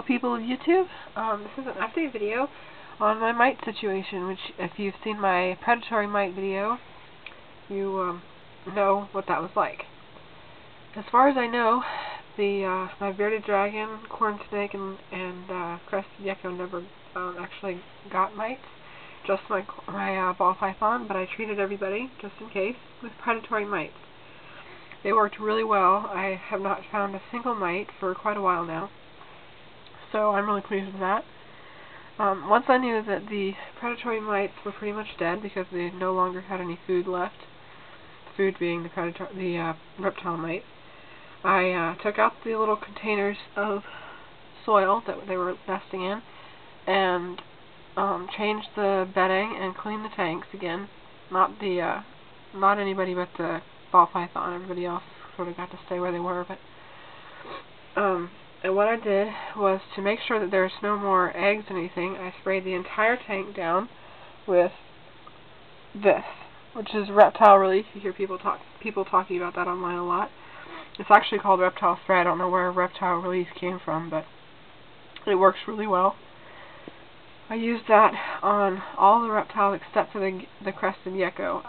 Hello people of YouTube, this is an update video on my mite situation, which if you've seen my predatory mite video, you know what that was like. As far as I know, my bearded dragon, corn snake, and crested gecko never actually got mites, just my ball python, but I treated everybody, just in case, with predatory mites. They worked really well. I have not found a single mite for quite a while now, so I'm really pleased with that. Once I knew that the predatory mites were pretty much dead because they no longer had any food left, food being the reptile mite, I took out the little containers of soil that they were nesting in and changed the bedding and cleaned the tanks again. Not anybody but the ball python. Everybody else sort of got to stay where they were, but and what I did was, to make sure that there's no more eggs or anything, I sprayed the entire tank down with this, which is reptile relief. You hear people talking about that online a lot. It's actually called reptile spray. I don't know where reptile relief came from, but it works really well. I used that on all the reptiles except for the crested gecko.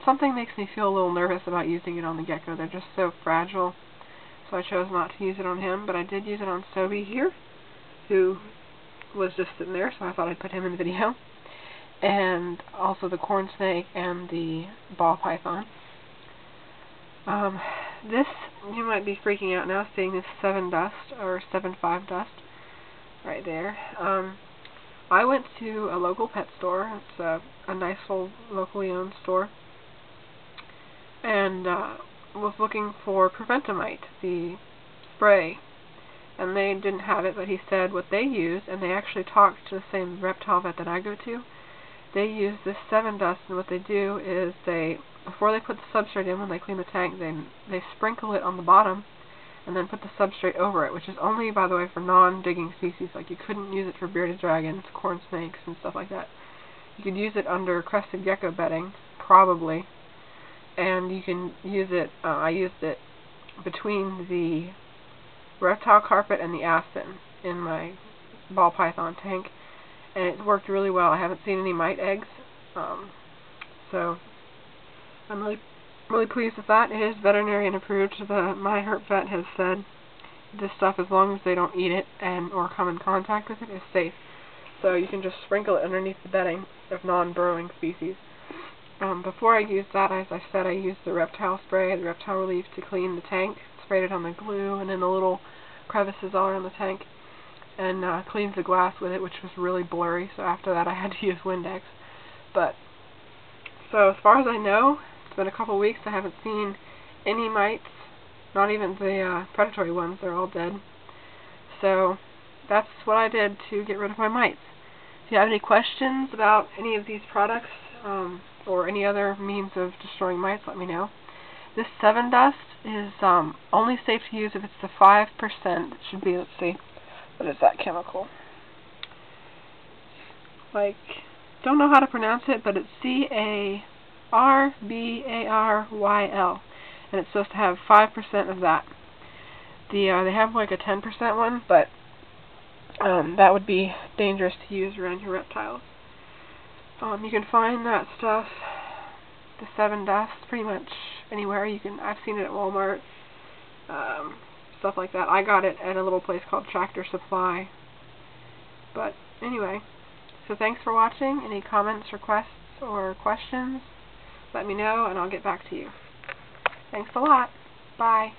Something makes me feel a little nervous about using it on the gecko. They're just so fragile, so I chose not to use it on him, but I did use it on Sobe here, who was just sitting there, so I thought I'd put him in the video, and also the corn snake and the ball python. This, you might be freaking out now seeing this 7 dust, or 7.5 dust, right there. I went to a local pet store. It's a nice little locally owned store, and was looking for Preventamite, the spray, and they didn't have it, but he said what they use, and they actually talked to the same reptile vet that I go to. They use this 7 dust, and what they do is before they put the substrate in, when they clean the tank, they sprinkle it on the bottom and then put the substrate over it, which is only, by the way, for non-digging species. Like, you couldn't use it for bearded dragons, corn snakes, and stuff like that. You could use it under crested gecko bedding, probably, and you can use it, I used it between the reptile carpet and the aspen in my ball python tank, and it worked really well. I haven't seen any mite eggs, so I'm really pleased with that. It is veterinarian approved. My herp vet has said this stuff, as long as they don't eat it or come in contact with it, is safe. So you can just sprinkle it underneath the bedding of non-burrowing species. Before I used that, as I said, I used the reptile spray, the reptile relief, to clean the tank. Sprayed it on the glue and in the little crevices all around the tank, and cleaned the glass with it, which was really blurry. So after that, I had to use Windex. So as far as I know, it's been a couple weeks. I haven't seen any mites, not even the predatory ones. They're all dead. So that's what I did to get rid of my mites. If you have any questions about any of these products, or any other means of destroying mites, let me know. This 7 dust is only safe to use if it's the 5%. It should be, let's see, what is that chemical? Don't know how to pronounce it, but it's C-A-R-B-A-R-Y-L, and it's supposed to have 5% of that. They have like a 10% one, but that would be dangerous to use around your reptiles. You can find that stuff, the 7 dust, pretty much anywhere. I've seen it at Walmart, stuff like that. I got it at a little place called Tractor Supply. But anyway, so thanks for watching. Any comments, requests, or questions, let me know and I'll get back to you. Thanks a lot. Bye.